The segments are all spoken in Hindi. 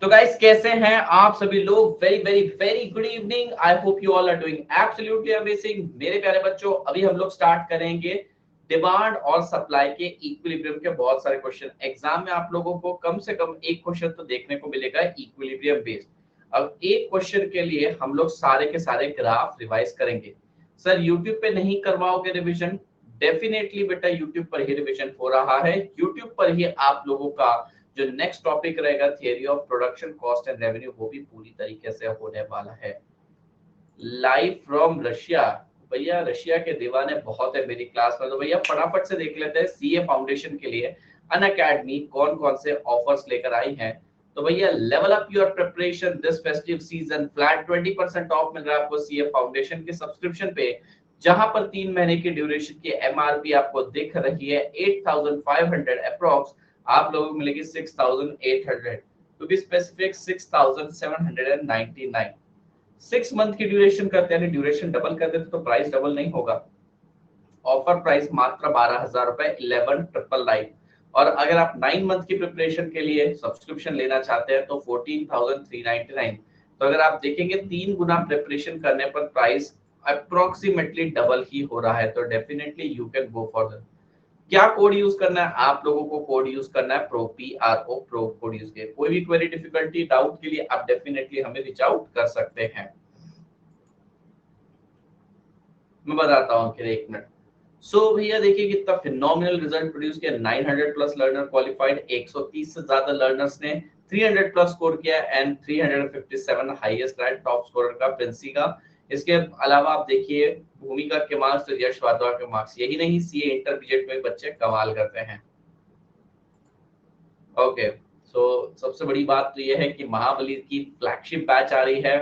तो गाइस कैसे हैं आप सभी लोग? Very very very good evening. I hope you all are doing absolutely amazing. मेरे प्यारे बच्चों, अभी हम लोग स्टार्ट करेंगे डिमांड और सप्लाई के इक्विलिब्रियम के बहुत सारे क्वेश्चन। एग्जाम में आप लोगों को कम से कम एक क्वेश्चन तो देखने को मिलेगा इक्विलिब्रियम बेस्ड। अब एक क्वेश्चन के लिए हम लोग सारे के सारे ग्राफ रिवाइज करेंगे। सर यूट्यूब पे नहीं करवाओगे रिवीजन? डेफिनेटली बेटा यूट्यूब पर ही रिवीजन हो रहा है। यूट्यूब पर ही आप लोगों का जो नेक्स्ट टॉपिक रहेगा theory of production cost and revenue, वो भी पूरी तरीके से होने वाला है। Live from Russia. भैया रशिया के दीवाने बहुत है मेरी क्लास में, तो भैया फटाफट से देख लेते हैं सीए फाउंडेशन के लिए अनअकैडमी कौन कौन से ऑफर्स लेकर आई है। तो भैया level up your preparation this festive season, flat 20% off मिल रहा है आपको सीए फाउंडेशन के सब्सक्रिप्शन पे, जहां पर 3 महीने की ड्यूरेशन की एमआरपी आपको दिख रही है 8500 अप्रॉक्स, आप लोगों को मिलेगी 6800, टू बी स्पेसिफिक 6799। 6 मंथ की ड्यूरेशन करते हैं, ड्यूरेशन डबल कर देते तो प्राइस डबल नहीं होगा। ऑफर प्राइस मात्र 12,000 रुपए 11,999। और अगर आप 9 मंथ की प्रिपरेशन के लिए सब्सक्रिप्शन लेना चाहते हैं तो 14,399। तो अगर आप देखेंगे 3 गुना प्रिपरेशन करने पर प्राइस अप्रोक्सीमेटली डबल ही हो रहा है। तो definitely you can go for that. क्या कोड यूज करना है आप लोगों को? कोड यूज करना है pro, PRO pro code use के। कोई भी क्वेरी डिफिकल्टी डाउट के लिए आप डेफिनेटली हमें रीच आउट कर सकते हैं। मैं बताता हूँ फिर एक मिनट। सो भैया देखिए कितना फिनोमिनल रिजल्ट प्रोड्यूस किया। 900 प्लस लर्नर क्वालिफाइड, 130 से ज्यादा लर्नर्स ने 300 प्लस स्कोर किया and 357 highest rank top scorer का प्रिंसी का। इसके अलावा आप देखिए भूमिका के मार्क्स और यश वाधवा के मार्क्स। यही नहीं, सीए इंटरमीडिएट में बच्चे कमाल करते हैं। ओके सो सबसे बड़ी बात तो यह है कि महाबली की फ्लैगशिप बैच आ रही है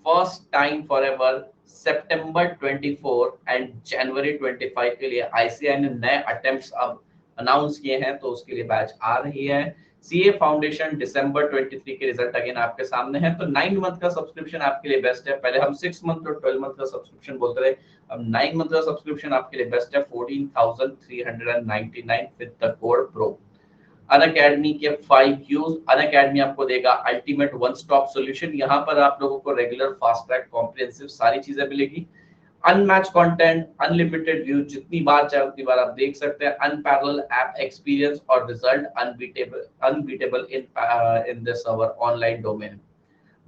फर्स्ट टाइम फॉर एवर सितंबर 24 एंड जनवरी 25 के लिए। आईसीआई ने नए अटेम्प्ट्स अब अनाउंस किए हैं, तो उसके लिए बैच आ रही है। सीए फाउंडेशन दिसंबर 23 के रिजल्ट अगेन आपके सामने है। तो 9 मंथ का सब्सक्रिप्शन आपके लिए बेस्ट है। पहले हम 6 मंथ और 12 मंथ का सब्सक्रिप्शन बोलते रहे, अब 9 मंथ का सब्सक्रिप्शन आपके लिए बेस्ट है 14,399 with the code pro. Unacademy के 5 यूज। अनअकैडमी आपको देगा अल्टीमेट वन स्टॉप सॉल्यूशन। यहाँ पर आप लोगों को रेगुलर फास्ट ट्रैक कॉम्प्रिहेंसिव सारी चीजें मिलेगी। अनमैच कंटेंट, अनलिमिटेड व्यू, जितनी बार चाहे उतनी बार आप देख सकते हैं। अनपैरेलल ऐप एक्सपीरियंस और result unbeatable in this our online domain.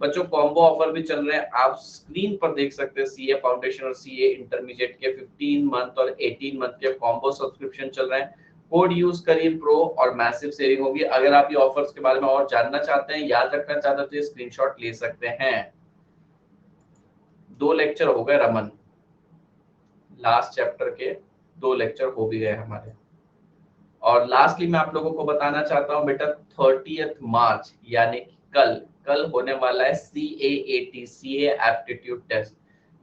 बच्चों कॉम्बो ऑफर भी चल रहे हैं, आप स्क्रीन पर देख सकते हैं। सीए फाउंडेशन और सीए इंटरमीडिएट के 15 मंथ और 18 मंथ के कॉम्बो सब्सक्रिप्शन चल रहे हैं। कोड यूज करिए प्रो और मैसिव सेविंग होगी। अगर आप ये ऑफर्स के बारे में और जानना चाहते हैं, याद रखना चाहते हैं, तो ये स्क्रीनशॉट ले सकते हैं। 2 लेक्चर हो गए रमन, लास्ट चैप्टर के 2 लेक्चर हो भी गए हमारे। और लास्टली मैं आप लोगों को बताना चाहता हूँ बेटा 30 मार्च यानी कि कल होने वाला है CAAT सीए एप्टीट्यूड टेस्ट,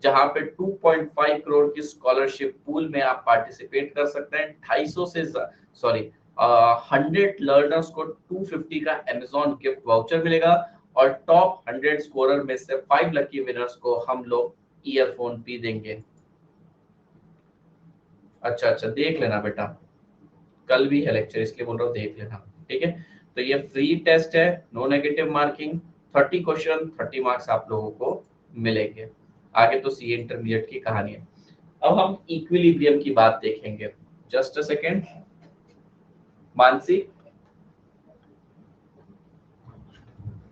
जहां पे 2.5 करोड़ की स्कॉलरशिप पूल में आप पार्टिसिपेट कर सकते हैं। 100 लर्नर्स को 250 का अमेज़न गिफ्ट वाउचर मिलेगा और टॉप 100 स्कोरर में से 5 लकी विनर्स को हम लोग ईयरफोन भी देंगे। अच्छा देख लेना बेटा, कल भी है लेक्चर इसलिए बोल रहा हूँ देख लेना, ठीक है। तो ये फ्री टेस्ट है, no negative marking, 30 question 30 marks आप लोगों को मिलेंगे। आगे तो सीए इंटरमीडिएट की कहानी है। अब हम इक्विलिब्रियम की बात देखेंगे। Just a second Mansi,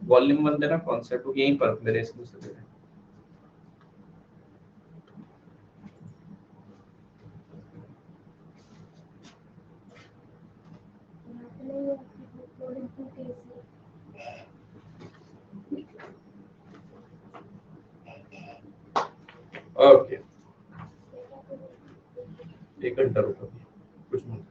volume बंद देना, कॉन्सेप्ट यहीं पर मेरे स्क्रीन से देना। ओके एक घंटा रुको कुछ नहीं।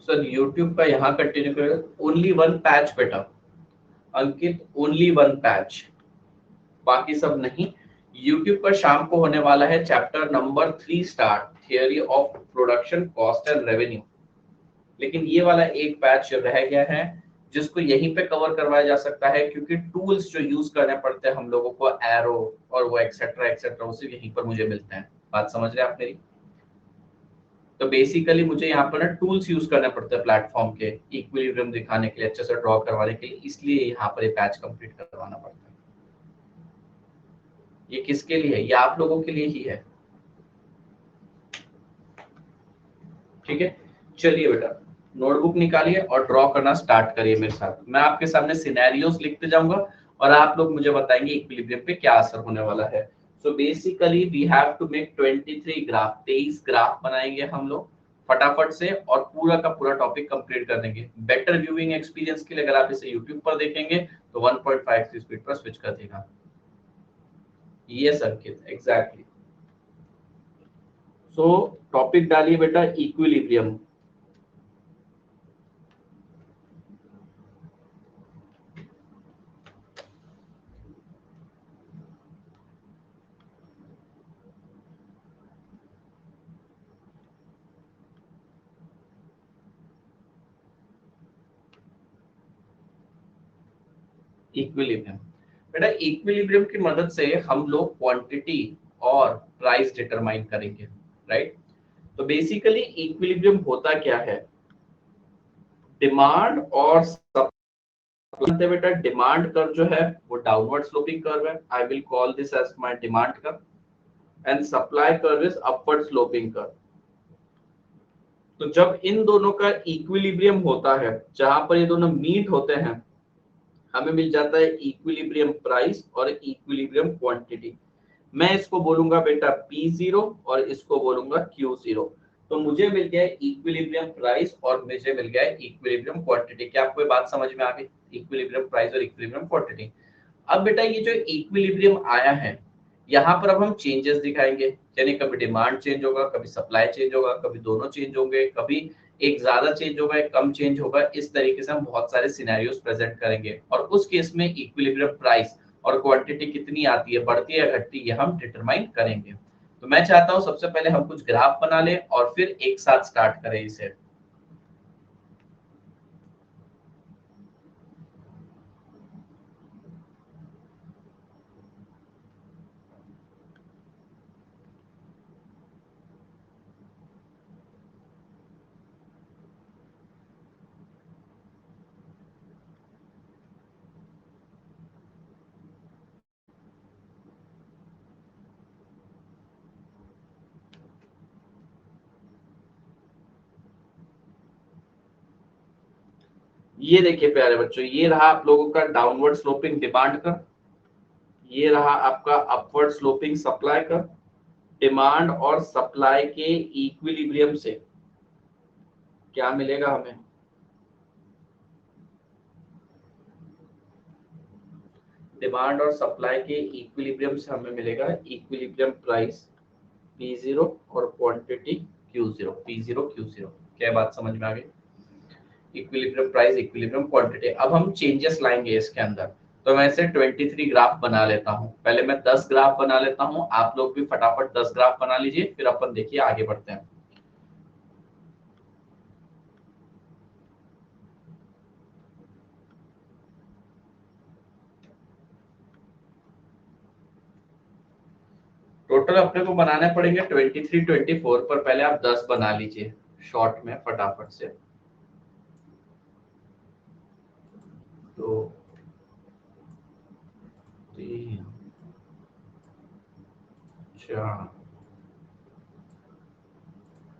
सर YouTube का यहाँ कंटिन्यू करेगा। ओनली वन पैच बेटा अंकित, ओनली वन पैच, बाकी सब नहीं। YouTube पर शाम को होने वाला है chapter number 3 start, theory of production cost and revenue. लेकिन ये वाला एक बैच रह गया है जिसको यहीं पे कवर करवाया जा सकता है, क्योंकि टूल्स जो यूज करने पड़ते हैं हम लोगों को, एरो और वो एक्सेट्रा एक्सेट्रा, वो सिर्फ यहीं पर मुझे मिलते हैं। बात समझ रहे हैं आप मेरी? तो बेसिकली मुझे यहाँ पर ना टूल्स यूज करने पड़ते हैं प्लेटफॉर्म के, इक्विलिब्रियम दिखाने के लिए, अच्छे से ड्रॉ करवाने के लिए, इसलिए यहाँ पर ये पैच कंप्लीट करवाना पड़ता है। ये किसके लिए है? ये आप लोगों के लिए ही है। ठीक है, चलिए बेटा नोटबुक निकालिए और ड्रॉ करना स्टार्ट करिए मेरे साथ। मैं आपके सामने सिनेरियोस लिखते जाऊंगा और आप लोग मुझे बताएंगे इक्विलिब्रियम पे क्या असर होने वाला है। So basically we have to make 23 graph, 23 graph बनाएंगे हम लोग फटाफट से, और पूरा का पूरा टॉपिक कंप्लीट कर देंगे। बेटर व्यूइंग एक्सपीरियंस के लिए अगर आप इसे यूट्यूब पर देखेंगे तो 1.5 की स्पीड पर स्विच कर देगा। ये सर्किट एग्जैक्टली। सो टॉपिक डालिए बेटा इक्विलिब्रियम। इक्विलिब्रियम बेटा, इक्विलिब्रियम की मदद से हम लोग क्वांटिटी और प्राइस डिटरमाइन करेंगे, राइट? तो बेसिकली इक्विलिब्रियम होता क्या है? डिमांड और सप्लाई। बेटा डिमांड कर्व जो है वो डाउनवर्ड स्लोपिंग कर्व है, I will call this as my demand curve, and supply curve is upward sloping curve. तो जब इन दोनों का इक्विलिब्रियम होता है, जहां पर ये दोनों मीट होते हैं, हमें मिल जाता है इक्विलिब्रियम प्राइस और इक्विलिब्रियम क्वांटिटी। मैं इसको बोलूंगा बेटा P0 और इसको बोलूंगा Q0। तो मुझे मिल गया इक्विलिब्रियम प्राइस और मुझे मिल गया इक्विलिब्रियम क्वांटिटी। क्या आपको ये बात समझ में आ गई? इक्विलिब्रियम प्राइस और इक्विलिब्रियम क्वांटिटी। अब बेटा ये जो इक्विलिब्रियम आया है, यहाँ पर अब हम चेंजेस दिखाएंगे, यानी कभी डिमांड चेंज होगा, कभी सप्लाई चेंज होगा, कभी दोनों चेंज होंगे, कभी एक ज्यादा चेंज होगा, एक कम चेंज होगा। इस तरीके से हम बहुत सारे सिनेरियोस प्रेजेंट करेंगे, और उस केस में इक्विलिब्रियम प्राइस और क्वांटिटी कितनी आती है, बढ़ती है घटती है, हम डिटरमाइन करेंगे। तो मैं चाहता हूँ सबसे पहले हम कुछ ग्राफ बना लें और फिर एक साथ स्टार्ट करें इसे। ये देखिए प्यारे बच्चों, ये रहा आप लोगों का डाउनवर्ड स्लोपिंग डिमांड का, ये रहा आपका अपवर्ड स्लोपिंग सप्लाई का। डिमांड और सप्लाई के इक्विलिब्रियम से क्या मिलेगा हमें? डिमांड और सप्लाई के इक्विलिब्रियम से हमें मिलेगा इक्विलिब्रियम प्राइस P0 और क्वांटिटी Q0, P0 Q0। क्या बात समझ में आ गई? Equilibrium price, equilibrium quantity. अब हम चेंजेस लाएंगे इसके अंदर। तो मैं इसे 23 ग्राफ बना लेता हूँ। पहले मैं 10 ग्राफ बना लेता हूँ, आप लोग भी फटाफट 10 ग्राफ बना लीजिए, फिर अपन देखिए आगे बढ़ते हैं। टोटल अपने को बनाने पड़ेंगे 23, 24 पर। पहले आप 10 बना लीजिए शॉर्ट में फटाफट से। दो, तीन, चार,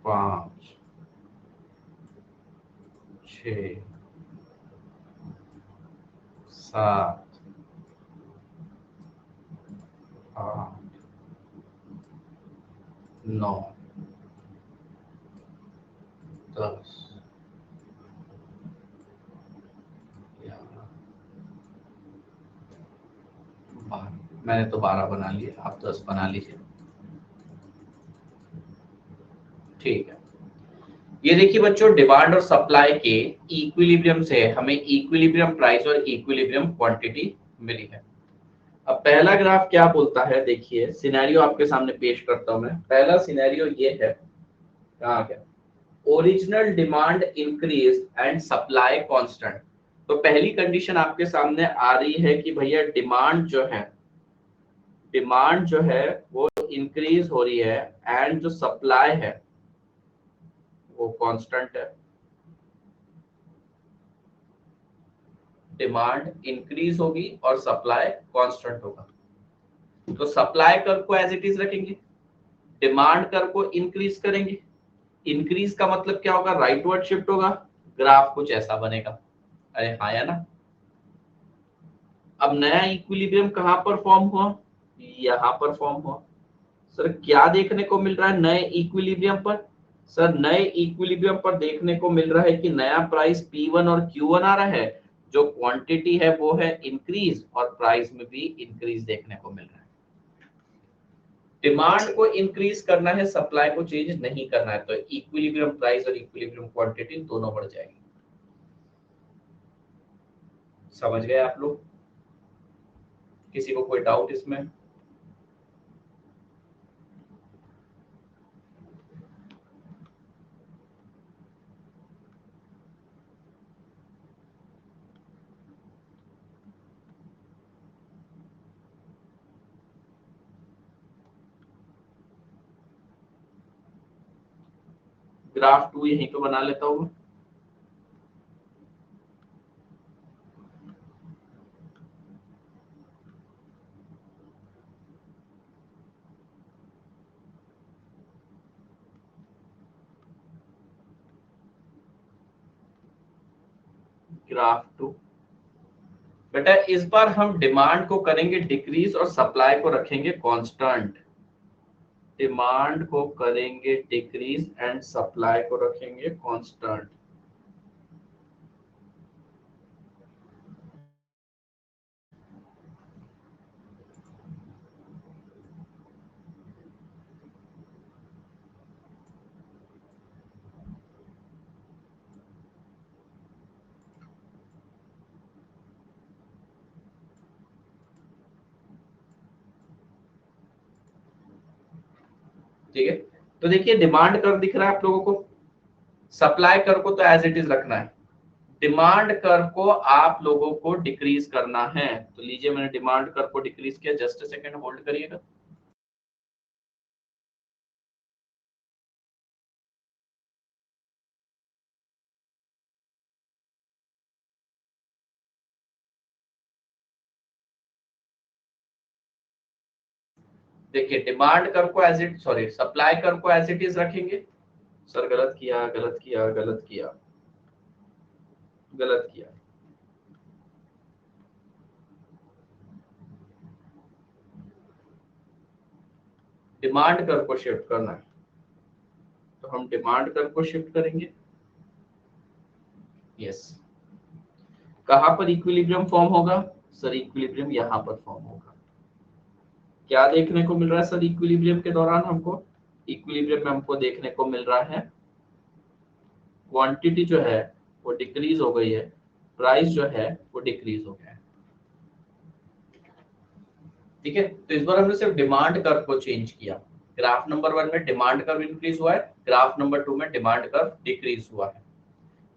5, 6, 7, 8, 9, 10, 11, 12। मैंने तो 12 बना लिए, आप 10 बना लीजिए। ठीक है, ये देखिए बच्चों, डिमांड और सप्लाई के इक्विलिब्रियम से हमें इक्विलिब्रियम प्राइस और इक्विलिब्रियम क्वांटिटी मिली है। अब पहला ग्राफ क्या बोलता है, देखिए सिनेरियो आपके सामने पेश करता हूं मैं। पहला सिनेरियो ये है, कहाँ गया? Original demand increase and supply constant. तो पहली कंडीशन आपके सामने आ रही है कि भैया डिमांड जो है वो इंक्रीज हो रही है एंड जो सप्लाई है वो कांस्टेंट है। डिमांड इंक्रीज होगी और सप्लाई कांस्टेंट होगा। तो सप्लाई कर्व को एज इट इज रखेंगे, डिमांड कर्व को इंक्रीज करेंगे। इंक्रीज का मतलब क्या होगा, राइटवर्ड शिफ्ट होगा, ग्राफ कुछ ऐसा बनेगा। अरे हाँ या ना। अब नया इक्विलिब्रियम कहां पर फॉर्म हुआ, यहां पर फॉर्म हुआ। सर क्या देखने को मिल रहा है नए इक्विलिब्रियम पर, सर नए इक्विलिब्रियम पर देखने को मिल रहा है कि नया प्राइस P1 और Q1 आ रहा है, जो क्वांटिटी है वो है इंक्रीज और प्राइस में भी इंक्रीज देखने को मिल रहा है। डिमांड को इंक्रीज करना है, सप्लाई को चेंज नहीं करना है, तो इक्विलिब्रियम प्राइस और इक्विलिब्रियम क्वांटिटी दोनों बढ़ जाएंगे। समझ गए आप लोग? किसी को कोई डाउट इसमें? ग्राफ 2 यहीं पे बना लेता हूँ। ग्राफ 2 बेटा इस बार हम डिमांड को करेंगे डिक्रीज और सप्लाई को रखेंगे कांस्टेंट। डिमांड को करेंगे डिक्रीज एंड सप्लाई को रखेंगे कांस्टेंट। ठीक है, तो देखिए डिमांड कर्व दिख रहा है आप लोगों को, सप्लाई कर्व को तो एज इट इज रखना है, डिमांड कर्व को आप लोगों को डिक्रीज करना है। तो लीजिए मैंने डिमांड कर्व को डिक्रीज किया, जस्ट सेकंड होल्ड करिएगा। देखिए डिमांड कर्व को as it sorry supply curve को एज इट इज रखेंगे। सर गलत किया गलत किया गलत किया गलत किया। डिमांड कर्व को शिफ्ट करना है, तो हम डिमांड कर्व को शिफ्ट करेंगे। यस, कहां पर इक्विलिब्रियम फॉर्म होगा, सर इक्विलिब्रियम यहां पर फॉर्म होगा। क्या देखने को मिल रहा है सर इक्विलिब्रियम के दौरान हमको, इक्विलिब्रियम में हमको देखने को मिल रहा है क्वांटिटी जो है वो डिक्रीज हो गई है, प्राइस जो है वो डिक्रीज हो गया है। ठीक है, तो इस बार हमने सिर्फ डिमांड कर्व को चेंज किया। ग्राफ नंबर 1 में डिमांड कर्व इंक्रीज हुआ है, ग्राफ नंबर 2 में डिमांड कर्व डिक्रीज हुआ है।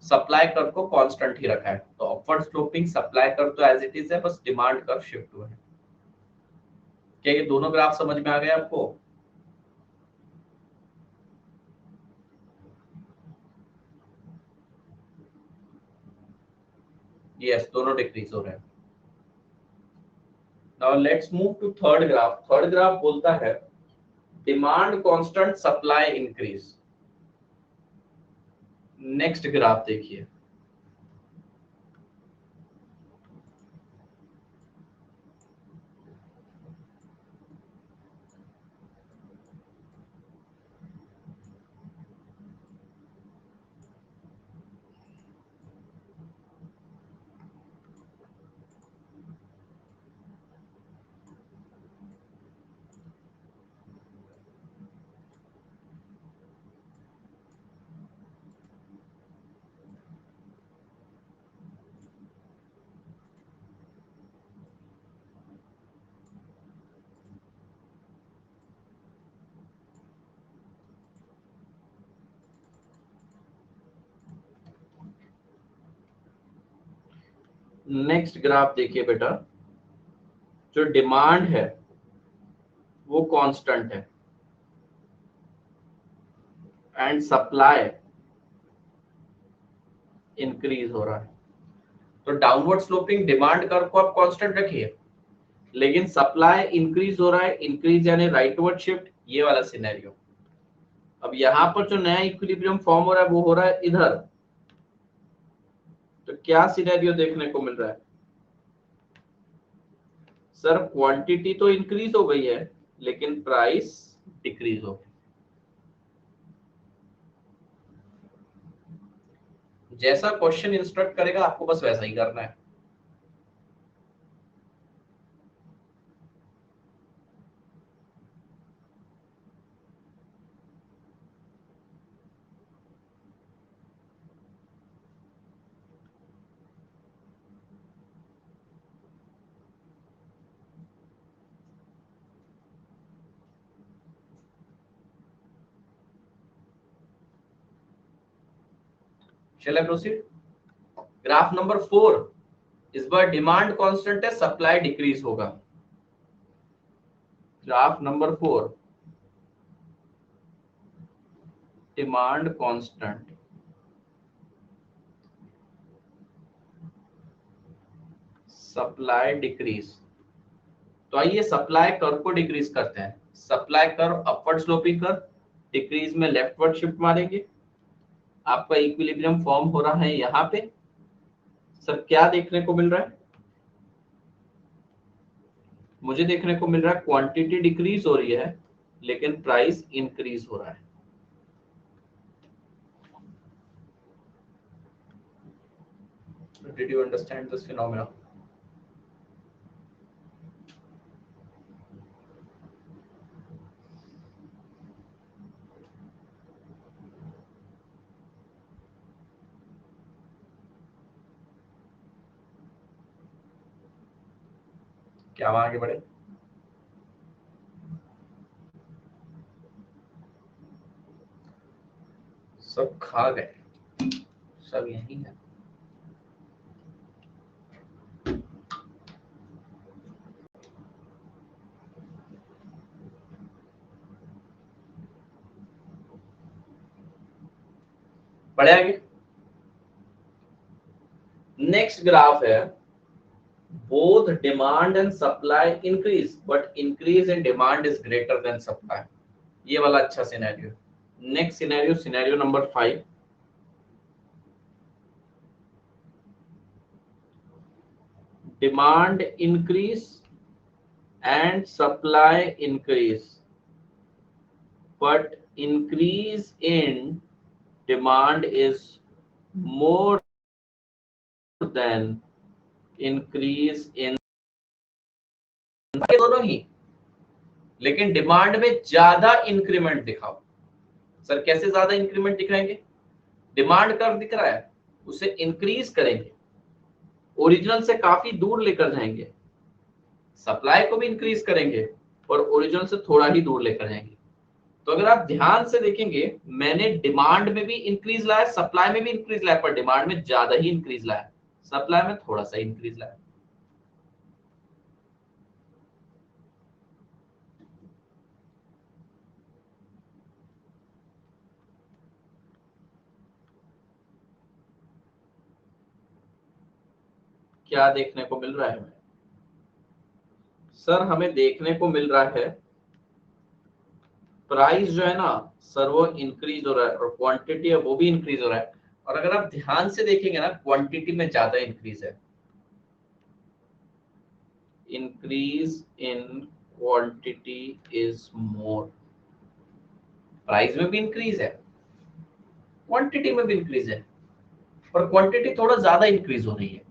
सप्लाई कर्व को कांस्टेंट ही रखा है, तो अपवर्ड स्लोपिंग सप्लाई कर्व तो एज इट इज है, बस डिमांड कर्व शिफ्ट हुआ है। क्या ये दोनों ग्राफ समझ में आ गए आपको? यस, दोनों डिक्रीज हो रहे हैं। Now let's move to third graph. Third graph बोलता है demand constant supply increase. Next graph देखिए, नेक्स्ट ग्राफ देखिए बेटा, जो डिमांड है वो कांस्टेंट है एंड सप्लाई इंक्रीज हो रहा है। तो डाउनवर्ड स्लोपिंग डिमांड कर्व को आप कांस्टेंट रखिए, लेकिन सप्लाई इंक्रीज हो रहा है, इंक्रीज यानी राइटवर्ड शिफ्ट, ये वाला सिनेरियो। अब यहाँ पर जो नया इक्विलिब्रियम फॉर्म हो रहा है वो हो रहा है इधर। तो क्या सिनेरियो देखने को मिल रहा है सर? क्वांटिटी तो इंक्रीज हो गई है लेकिन प्राइस डिक्रीज हो गई। जैसा क्वेश्चन इंस्ट्रक्ट करेगा आपको बस वैसा ही करना है। चलिए प्रोसीड। ग्राफ नंबर 4, इस बार डिमांड कांस्टेंट है, सप्लाई डिक्रीज होगा। Graph number 4, demand constant, supply decrease. तो आइए सप्लाई कर्व को डिक्रीज करते हैं। Supply curve upward sloping curve, decrease में लेफ्टवर्ड शिफ्ट मारेंगे। आपका इक्विलिब्रियम फॉर्म हो रहा है यहाँ पे। सर क्या देखने को मिल रहा है? मुझे देखने को मिल रहा है क्वांटिटी डिक्रीज हो रही है लेकिन प्राइस इंक्रीज हो रहा है। Did you understand this phenomena? क्या हम आगे बढ़े? सब खा गए, सब यही है। बढ़े आगे। नेक्स्ट ग्राफ है, both demand and supply increase but increase in demand is greater than supply। ये वाला अच्छा scenario. Next scenario, scenario number 5, demand increase and supply increase but increase in demand is more than increase in, दोनों ही, लेकिन डिमांड में ज्यादा इंक्रीमेंट दिखाओ। सर कैसे ज्यादा इंक्रीमेंट दिखाएंगे? डिमांड कर्व दिख रहा है, उसे इंक्रीज करेंगे, ओरिजिनल से काफी दूर लेकर जाएंगे। सप्लाई को भी इंक्रीज करेंगे और ओरिजिनल से थोड़ा ही दूर लेकर जाएंगे। तो अगर आप ध्यान से देखेंगे, मैंने डिमांड में भी इंक्रीज लाया, सप्लाई में भी इंक्रीज लाया, पर डिमांड में ज्यादा ही इंक्रीज लाया, सप्लाई में थोड़ा सा इंक्रीज लाया। क्या देखने को मिल रहा है हमें? सर हमें देखने को मिल रहा है प्राइस जो है ना सर वो इंक्रीज हो रहा है और क्वांटिटी है वो भी इंक्रीज हो रहा है। और अगर आप ध्यान से देखेंगे ना, क्वांटिटी में ज्यादा इंक्रीज है, increase in quantity is more. Price में भी इंक्रीज है, क्वांटिटी में भी इंक्रीज है, और क्वांटिटी थोड़ा ज्यादा इंक्रीज हो रही है।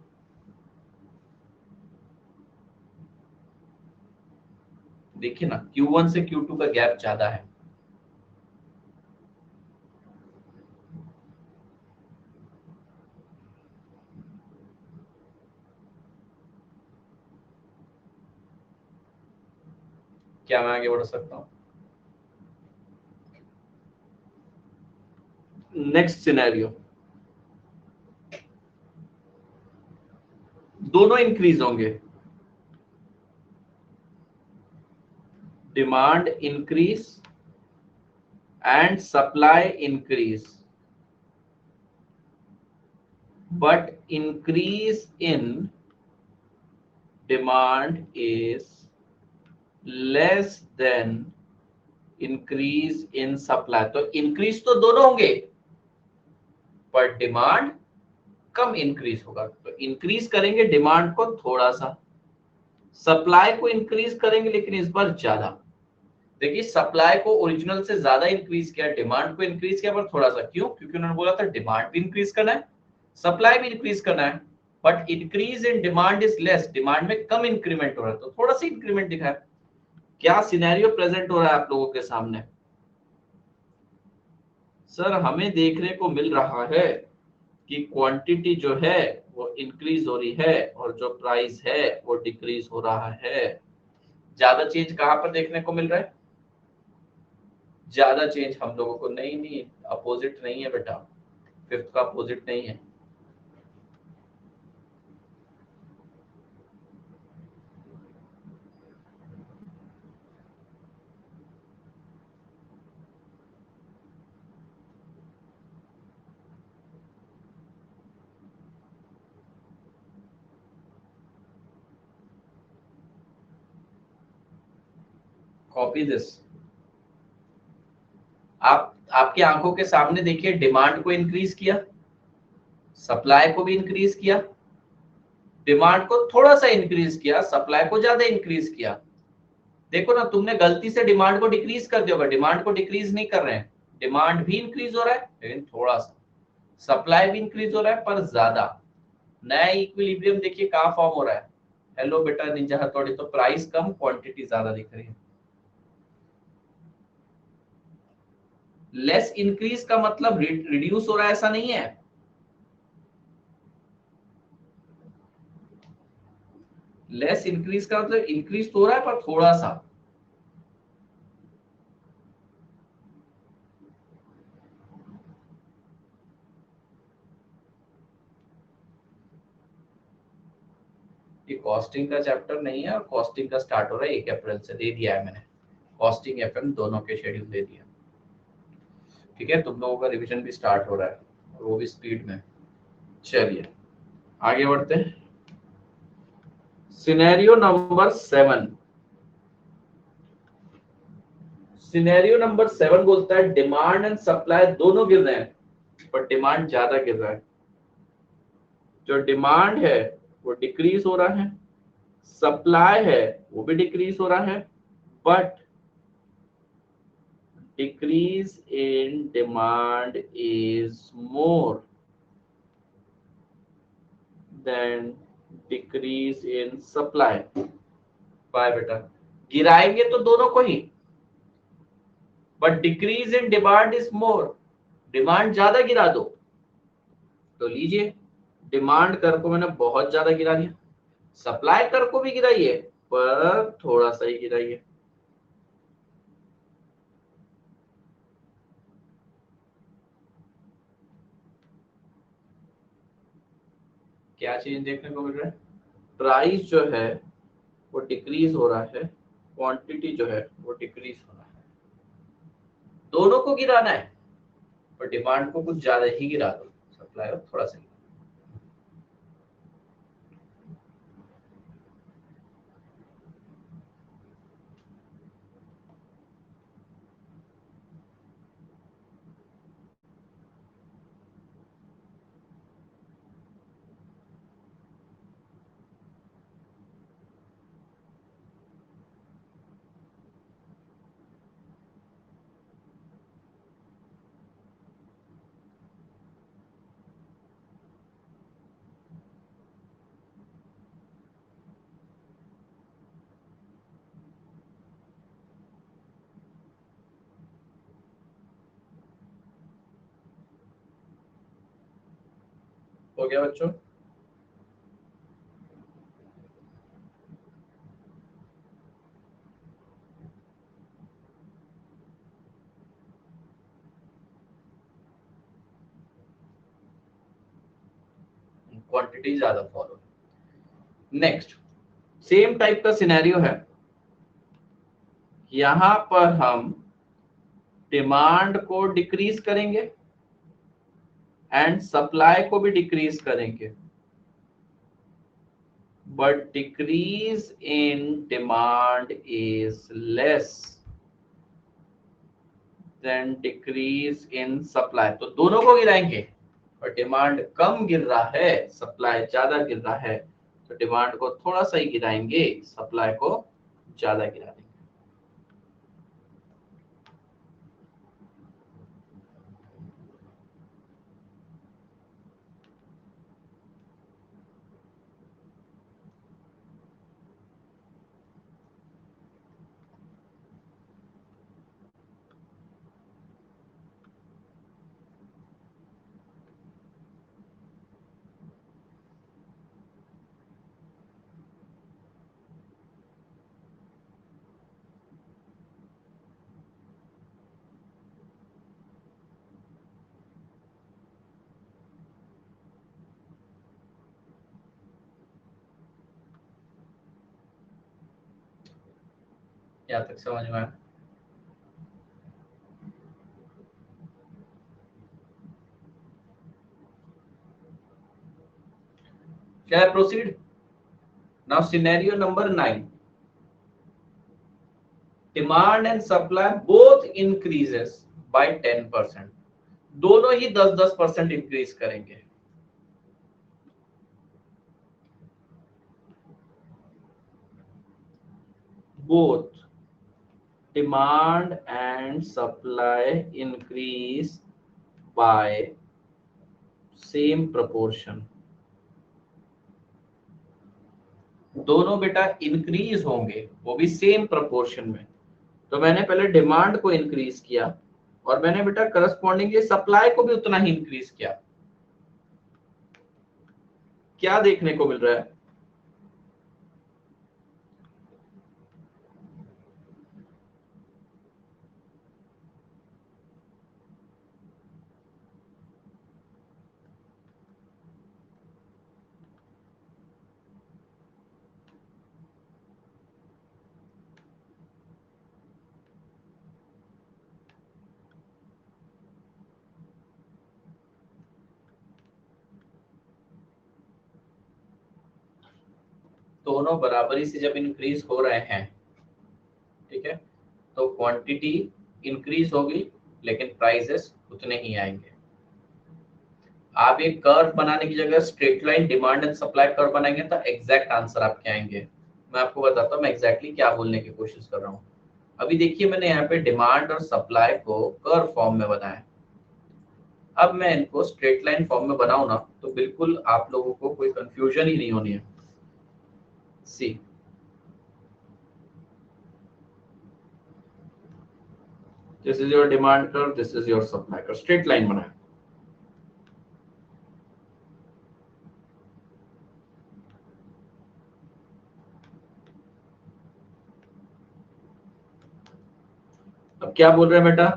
देखिए ना, Q1 से Q2 का गैप ज्यादा है। क्या मैं आगे बढ़ सकता हूँ? नेक्स्ट सिनेरियो, दोनों इंक्रीज होंगे, demand increase and supply increase, but increase in demand is less than increase in supply। तो increase तो दोनों होंगे पर डिमांड कम इंक्रीज होगा। तो इंक्रीज करेंगे डिमांड को थोड़ा सा, सप्लाई को इंक्रीज करेंगे लेकिन इस बार ज्यादा। देखिए सप्लाई को ओरिजिनल से ज्यादा इंक्रीज किया, डिमांड को इंक्रीज किया पर थोड़ा सा। क्यों? क्योंकि उन्होंने बोला था डिमांड भी इंक्रीज करना है, सप्लाई भी इंक्रीज करना है, but increase in demand is less, demand में कम इंक्रीमेंट हो रहा है, तो थोड़ा सा इंक्रीमेंट दिखा है। क्या सिनेरियो प्रेजेंट हो रहा है आप लोगों के सामने? सर हमें देखने को मिल रहा है कि क्वांटिटी जो है वो इंक्रीज हो रही है और जो प्राइस है वो डिक्रीज हो रहा है। ज्यादा चेंज कहां पर देखने को मिल रहा है? ज्यादा चेंज हम लोगों को नहीं, नहीं अपोजिट नहीं है बेटा, फिफ्थ का अपोजिट नहीं है। Copy this. आप आपकी आंखों के सामने देखिए, डिमांड को इंक्रीज किया, सप्लाई को भी इंक्रीज किया, डिमांड को थोड़ा सा इंक्रीज किया, सप्लाई को ज्यादा इंक्रीज किया। देखो ना, तुमने गलती से डिमांड को डिक्रीज कर दिया होगा, डिमांड को डिक्रीज नहीं कर रहे हैं, डिमांड भी इंक्रीज हो रहा है लेकिन थोड़ा सा, सप्लाई भी इंक्रीज हो रहा है पर ज्यादा। नया इक्विलिब्रियम देखिए कहां फॉर्म हो रहा है। हेलो बेटा निंजा हथौड़ी, तो प्राइस कम क्वांटिटी ज्यादा दिख रही है। लेस इंक्रीज का मतलब रिड्यूस हो रहा है ऐसा नहीं है, लेस इंक्रीज का मतलब इंक्रीज तो हो रहा है पर थोड़ा सा। ये कॉस्टिंग का चैप्टर नहीं है और कॉस्टिंग का स्टार्ट हो रहा है 1 अप्रैल से, दे दिया है मैंने, कॉस्टिंग एफएम दोनों के शेड्यूल दे दिया। ठीक है, तुम लोगों का रिवीजन भी स्टार्ट हो रहा है और वो भी स्पीड में। चलिए आगे बढ़ते हैं। सिनेरियो नंबर 7, सिनेरियो नंबर 7 बोलता है डिमांड एंड सप्लाई दोनों गिर रहे हैं पर डिमांड ज्यादा गिर रहा है। जो डिमांड है वो डिक्रीज हो रहा है, सप्लाई है वो भी डिक्रीज हो रहा है, but decrease in demand is more than decrease in supply। बाय बेटा, गिराएंगे तो दोनों को ही, but decrease in demand is more, demand ज्यादा गिरा दो। तो लीजिए, डिमांड कर को मैंने बहुत ज्यादा गिरा दिया, सप्लाई कर को भी गिराइए पर थोड़ा सा ही गिराइए। क्या चीज देखने को मिल रहा है? प्राइस जो है वो डिक्रीज हो रहा है, क्वांटिटी जो है वो डिक्रीज हो रहा है, दोनों को गिराना है पर डिमांड को कुछ ज्यादा ही गिरा दो, सप्लाई को थोड़ा सा। हो गया बच्चों? क्वांटिटी ज्यादा फॉलो। नेक्स्ट सेम टाइप का सिनेरियो है, यहां पर हम डिमांड को डिक्रीज करेंगे एंड सप्लाई को भी डिक्रीज करेंगे, but decrease in demand is less than decrease in supply. तो दोनों को गिराएंगे, और डिमांड कम गिर रहा है, सप्लाई ज्यादा गिर रहा है, तो डिमांड को थोड़ा सा ही गिराएंगे, सप्लाई को ज्यादा गिरा देंगे। यहाँ तक समझ में आया? Shall I proceed? Now scenario number 9. Demand and supply both increases by 10%. दोनों ही 10-10% इंक्रीज करेंगे। Both demand and supply increase by same proportion. दोनों बेटा इंक्रीज होंगे, वो भी सेम प्रोपोर्शन में। तो मैंने पहले डिमांड को इंक्रीज किया और मैंने बेटा करस्पॉन्डिंगली सप्लाई को भी उतना ही इंक्रीज किया। क्या देखने को मिल रहा है? दोनों बराबरी से जब इंक्रीज हो रहे हैं, ठीक है, तो क्वांटिटी इंक्रीज होगी लेकिन प्राइसेस उतने ही आएंगे। आप एक कर्व बनाने की जगह straight line demand and supply curve बनाएंगे तो एग्जैक्ट आंसर आपके आएंगे। मैं आपको बताता हूँ मैं एग्जैक्टली क्या बोलने की कोशिश कर रहा हूँ। अभी देखिए मैंने यहाँ पे डिमांड और सप्लाई को कर्व फॉर्म में बनाया। अब मैं इनको स्ट्रेट लाइन फॉर्म में बनाऊं ना, तो बिल्कुल आप लोगों को कोई कंफ्यूजन ही नहीं होनी है। See, this is your demand curve, this is your supply curve, straight line बनाया। अब क्या बोल रहे हैं बेटा?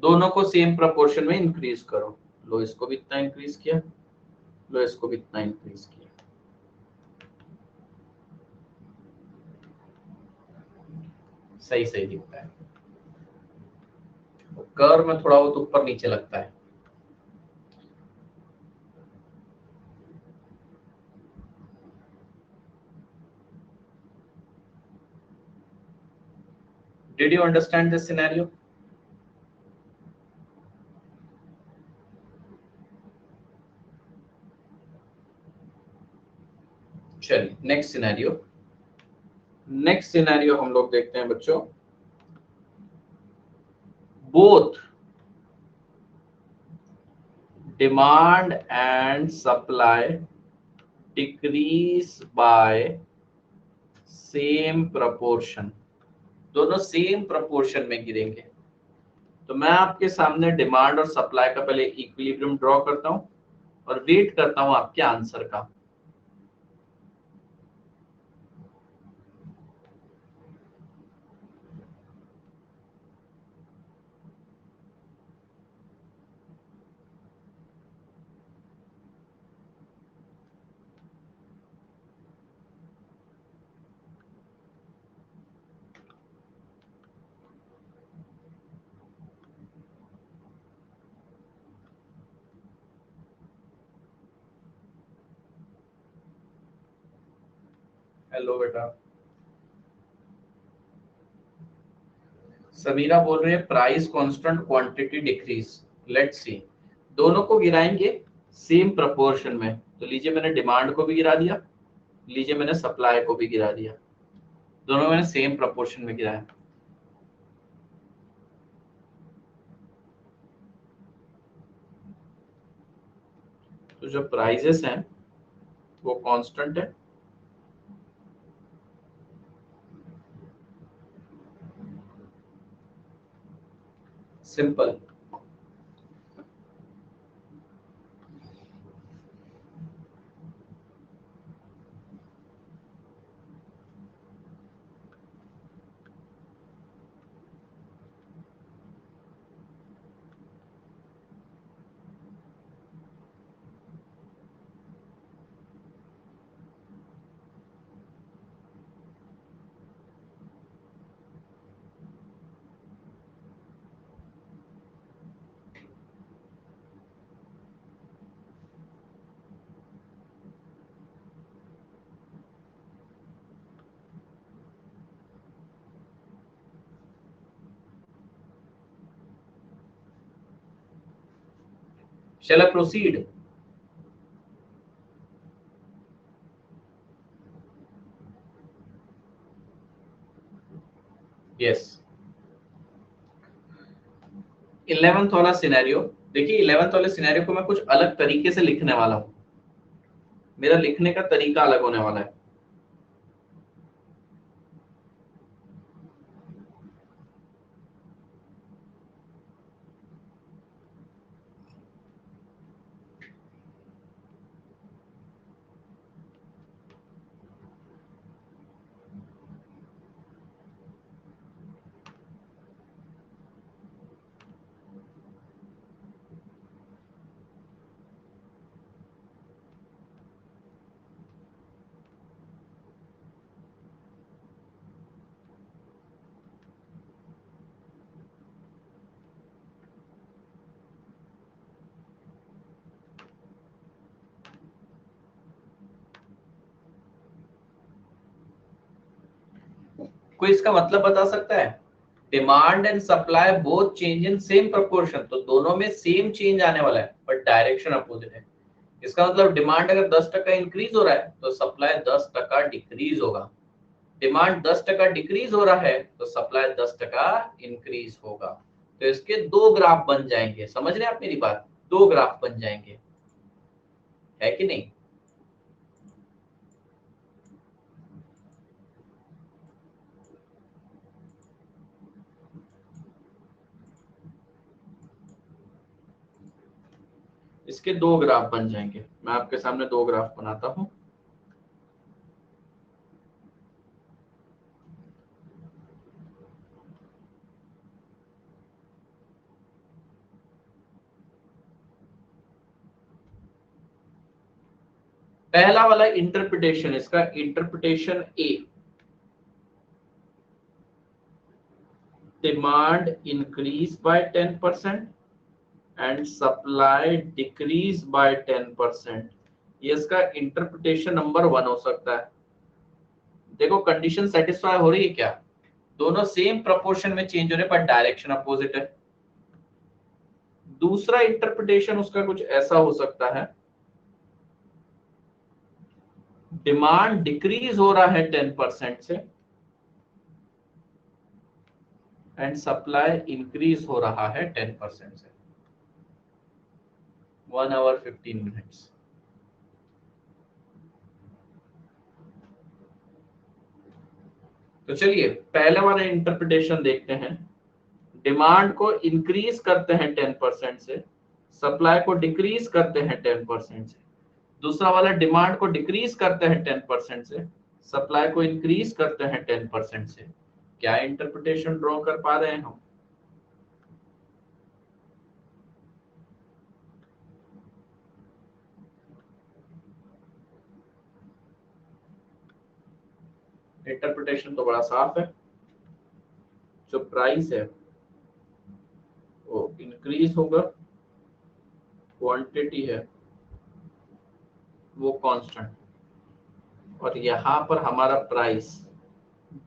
दोनों को सेम प्रोपोर्शन में इंक्रीज करो। लो इसको भी इतना इंक्रीज किया, लो इसको भी इतना इंक्रीज किया। सही सही दिखता है, कर्व में थोड़ा बहुत ऊपर नीचे लगता है। Did you understand this scenario? चलिए नेक्स्ट सिनेरियो। नेक्स्ट सिनेरियो हम लोग देखते हैं बच्चों। Both demand and supply decrease by same proportion. दोनों सेम प्रपोर्शन में गिरेंगे। तो मैं आपके सामने डिमांड और सप्लाई का पहले इक्विलिब्रियम ड्रॉ करता हूं और वेट करता हूं आपके आंसर का। हेलो बेटा। समीरा बोल रही है price constant quantity decrease. Let's see, दोनों को गिराएंगे सेम प्रोपोर्शन में। तो लीजिए मैंने डिमांड को भी गिरा दिया, लीजिए मैंने सप्लाई को भी गिरा दिया, दोनों मैंने सेम प्रोपोर्शन में गिराया। तो जो प्राइजेस हैं वो कांस्टेंट है, simple. Shall I proceed? Yes. 11th वाला सिनेरियो देखिए, 11th वाले सिनेरियो को मैं कुछ अलग तरीके से लिखने वाला हूँ, मेरा लिखने का तरीका अलग होने वाला है। कोई इसका मतलब बता सकता है? Demand and supply both change in same proportion, तो दोनों में सेम चेंज आने वाला है बट डायरेक्शन अपोजिट है। इसका मतलब डिमांड अगर 10% इंक्रीज हो रहा है तो सप्लाई 10% डिक्रीज होगा, डिमांड 10% डिक्रीज हो रहा है तो सप्लाई 10% इंक्रीज होगा। तो इसके दो ग्राफ बन जाएंगे, समझ रहे हैं आप मेरी बात? दो ग्राफ बन जाएंगे, है कि नहीं? इसके दो ग्राफ बन जाएंगे, मैं आपके सामने दो ग्राफ बनाता हूं। पहला वाला इंटरप्रिटेशन, इसका interpretation A, demand increase by 10% and supply decrease by 10%, ये इसका इंटरप्रिटेशन नंबर 1 हो सकता है। देखो कंडीशन सेटिस्फाई हो रही है क्या? दोनों सेम प्रोपोर्शन में चेंज हो रहे पर डायरेक्शन अपोजिट है। दूसरा इंटरप्रिटेशन उसका कुछ ऐसा हो सकता है, डिमांड डिक्रीज हो रहा है 10% से एंड सप्लाई इंक्रीज हो रहा है 10% से। 1 आवर 15 मिनट्स। तो चलिए पहले वाला इंटरप्रिटेशन देखते हैं। डिमांड को इंक्रीज करते हैं 10% से, सप्लाई को डिक्रीज करते हैं 10% से। दूसरा वाला डिमांड को डिक्रीज करते हैं 10% से, सप्लाई को इंक्रीज करते हैं 10% से। क्या इंटरप्रिटेशन ड्रॉ कर पा रहे हैं हम? इंटरप्रिटेशन तो बड़ा साफ है, जो प्राइस है वो इंक्रीज होगा, क्वांटिटी है वो कांस्टेंट। और यहाँ पर हमारा प्राइस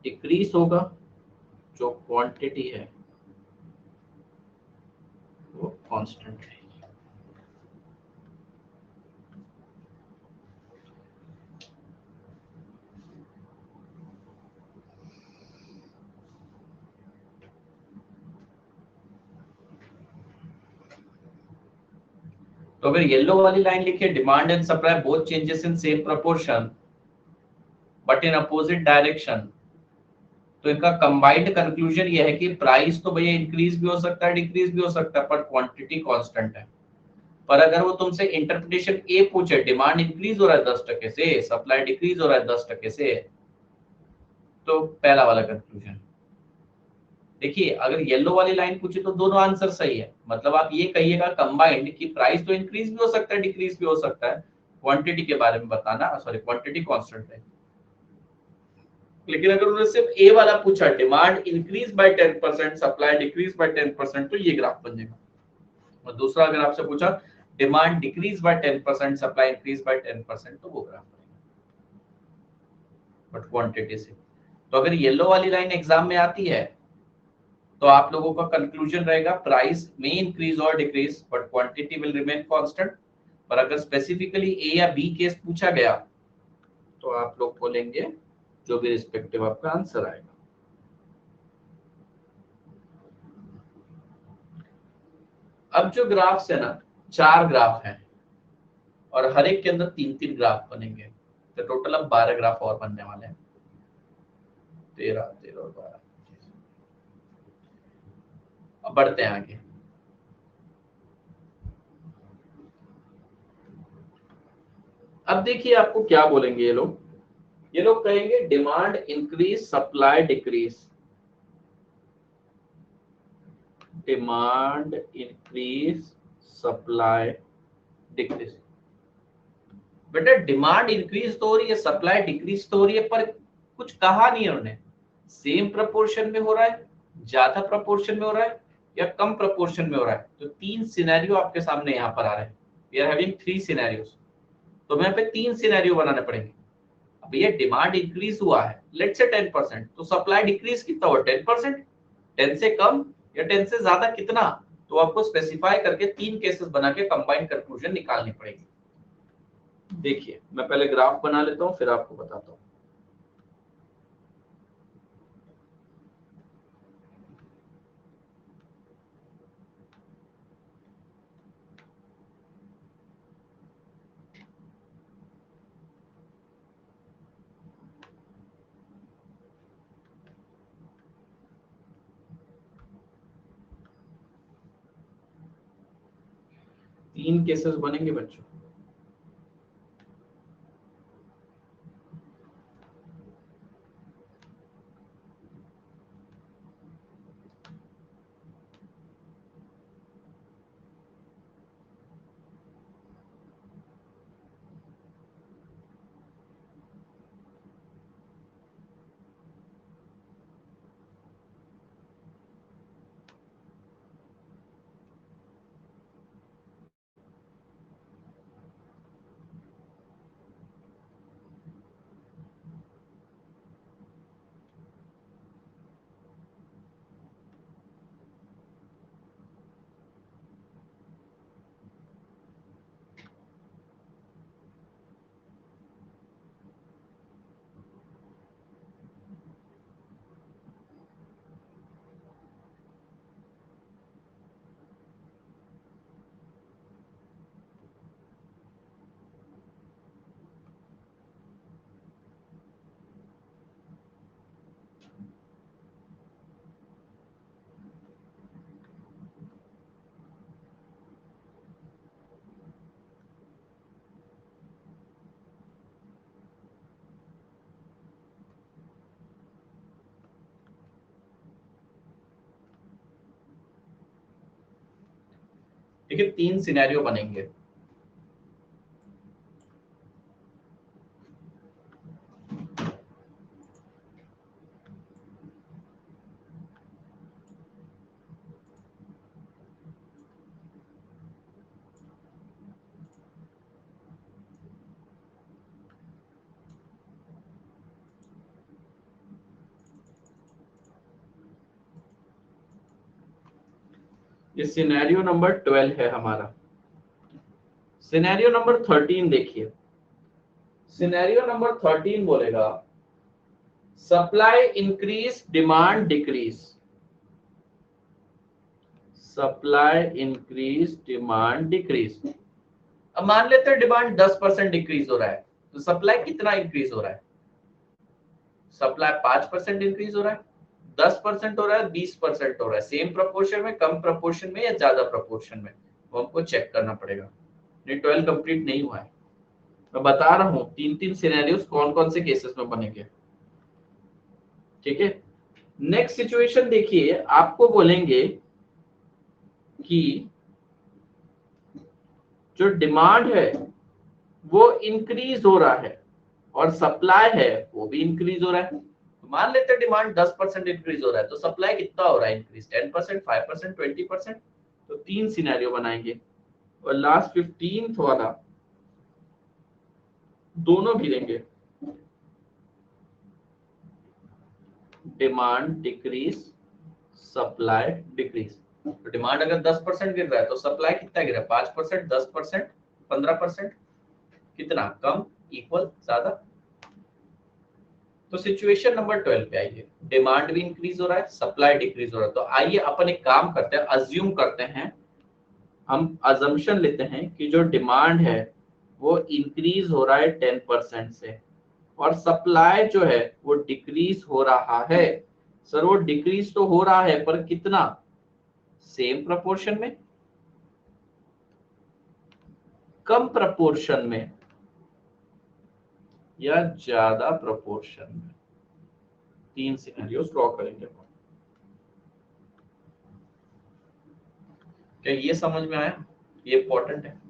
डिक्रीज होगा, जो क्वांटिटी है वो कांस्टेंट है। तो अगर येलो वाली लाइन लिखिए, demand and supply both changes in same proportion but in opposite direction, तो इनका कंबाइंड कंक्लूजन ये है कि प्राइस तो भैया इंक्रीज भी हो सकता है, डिक्रीज भी हो सकता है, पर क्वांटिटी कांस्टेंट है। पर अगर वो तुमसे इंटरप्रिटेशन ए पूछे, डिमांड इंक्रीज हो रहा है 10% से, सप्लाई डिक्रीज हो रहा है 10% से, तो पहला वाला कंक्लूजन। देखिए अगर येलो वाली लाइन पूछे तो दोनों आंसर सही है, मतलब आप ये कहिएगा कंबाइंड कि प्राइस तो इंक्रीज भी हो सकता है, डिक्रीज भी हो सकता है, क्वांटिटी के बारे में बताना, सॉरी क्वांटिटी कांस्टेंट है। लेकिन अगर उन्होंने सिर्फ ए वाला पूछा, demand increase by 10%, supply decrease by 10%, तो ये ग्राफ बन जाएगा। और दूसरा अगर आपसे पूछा demand decrease by 10%, supply increase by 10%, तो वो ग्राफ बनेगा, बट क्वांटिटी से। तो अगर येलो वाली लाइन एग्जाम में आती है तो आप लोगों का कंक्लूजन रहेगा प्राइस में इंक्रीज और decrease but quantity will remain constant. पर अगर स्पेसिफिकली ए या बी केस पूछा गया तो आप लोग बोलेंगे जो भी रिस्पेक्टिव आपका आंसर आएगा। अब जो ग्राफ्स है ना, 4 ग्राफ हैं और हर एक के अंदर 3-3 ग्राफ बनेंगे, तो टोटल अब 12 ग्राफ और बनने वाले हैं, 13, 13 और 12। अब बढ़ते हैं आगे। अब देखिए आपको क्या बोलेंगे ये लोग कहेंगे demand increase supply decrease, demand increase supply decrease. बेटा डिमांड इंक्रीज तो हो रही है, सप्लाई डिक्रीज तो हो रही है, पर कुछ कहा नहीं है उन्होंने, सेम प्रपोर्शन में हो रहा है, ज्यादा प्रपोर्शन में हो रहा है, या कम प्रपोर्शन में हो रहा है। तो 3 सिनेरियो आपके सामने यहाँ पर आ रहे हैं, वी आर हैविंग 3 सिनेरियोस। तो यहाँ पे 3 सिनेरियो बनाने पड़ेंगे। अब ये डिमांड इंक्रीज हुआ है लेट्स से 10%, तो सप्लाई डिक्रीज कितना हुआ 10%, 10 से कम या 10 से ज्यादा कितना, तो आपको स्पेसिफाई करके 3 केसेस बना के कंबाइंड कंक्लूजन निकालनी पड़ेगी। देखिए मैं पहले ग्राफ बना लेता हूँ फिर आपको बताता हूँ। तीन केसेस बनेंगे बच्चों। देखिए 3 सिनेरियो बनेंगे। ये सिनेरियो नंबर 12 है हमारा। सिनेरियो नंबर 13 देखिए। सिनेरियो नंबर 13 बोलेगा supply increase demand decrease. Supply increase demand decrease. अब मान लेते हैं डिमांड 10% डिक्रीज हो रहा है, तो सप्लाई कितना इंक्रीज हो रहा है? सप्लाई 5% इंक्रीज हो रहा है, 10% हो रहा है, 20% हो रहा है, सेम प्रोपोर्शन में, कम प्रोपोर्शन में या ज्यादा प्रोपोर्शन में, वो हमको चेक करना पड़ेगा। ये 12 कंप्लीट नहीं हुआ है, मैं बता रहा हूँ 3-3 सिनेरियोस कौन कौन से केसेस में बनेंगे। ठीक है, नेक्स्ट सिचुएशन देखिए, आपको बोलेंगे कि जो डिमांड है वो इंक्रीज हो रहा है और सप्लाई है वो भी इंक्रीज हो रहा है। मान लेते हैं डिमांड 10% इंक्रीज हो रहा है, तो सप्लाई कितना हो रहा है इंक्रीज? 10%, 5%, 20%। तो 3 सिनेरियो बनाएंगे और लास्ट 15th वाला दोनों भी लेंगे। Demand decrease, supply decrease. तो डिमांड अगर 10% गिर रहा है तो सप्लाई कितना गिरा? 5%, 10%, 15%, कितना? कम, इक्वल, ज्यादा। तो सिचुएशन नंबर 12 पे आइए, डिमांड भी इंक्रीज हो रहा है, सप्लाई डिक्रीज हो रहा है। तो आइए अपन एक काम करते हैं, अज्यूम करते हैं, हम अजम्पशन लेते हैं कि जो डिमांड है वो इंक्रीज हो रहा है 10% से और सप्लाई जो है वो डिक्रीज हो रहा है। सर वो डिक्रीज तो हो रहा है पर कितना? सेम प्रोपोर्शन में, कम प्रोपोर्शन में या ज्यादा प्रोपोर्शन में? 3 सिनेरियोस ड्रॉ करेंगे। क्या ये समझ में आया? ये इंपॉर्टेंट है।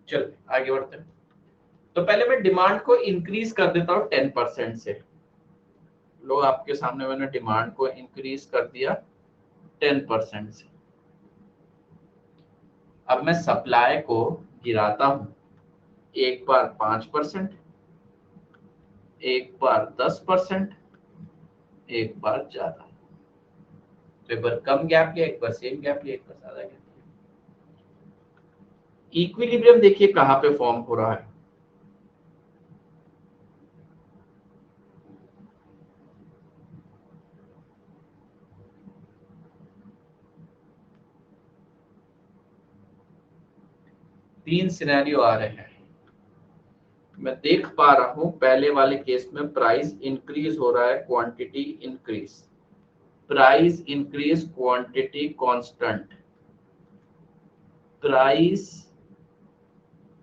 चल आगे बढ़ते हैं। तो पहले मैं डिमांड को इंक्रीज कर देता हूँ 10% से। लो आपके सामने मैंने डिमांड को इंक्रीज कर दिया 10% से। अब मैं सप्लाई को गिराता हूँ, एक बार 5%, एक बार 10%, एक बार ज्यादा। तो एक बार कम गैप लिया, एक बार सेम गैप लिया, एक बार ज्यादा गैप लिया। इक्विलिब्रियम देखिए कहाँ पे फॉर्म हो रहा है। तीन सिनेरियो आ रहे हैं, मैं देख पा रहा हूं। पहले वाले केस में प्राइस इंक्रीज हो रहा है, quantity increase, price increase, quantity constant, price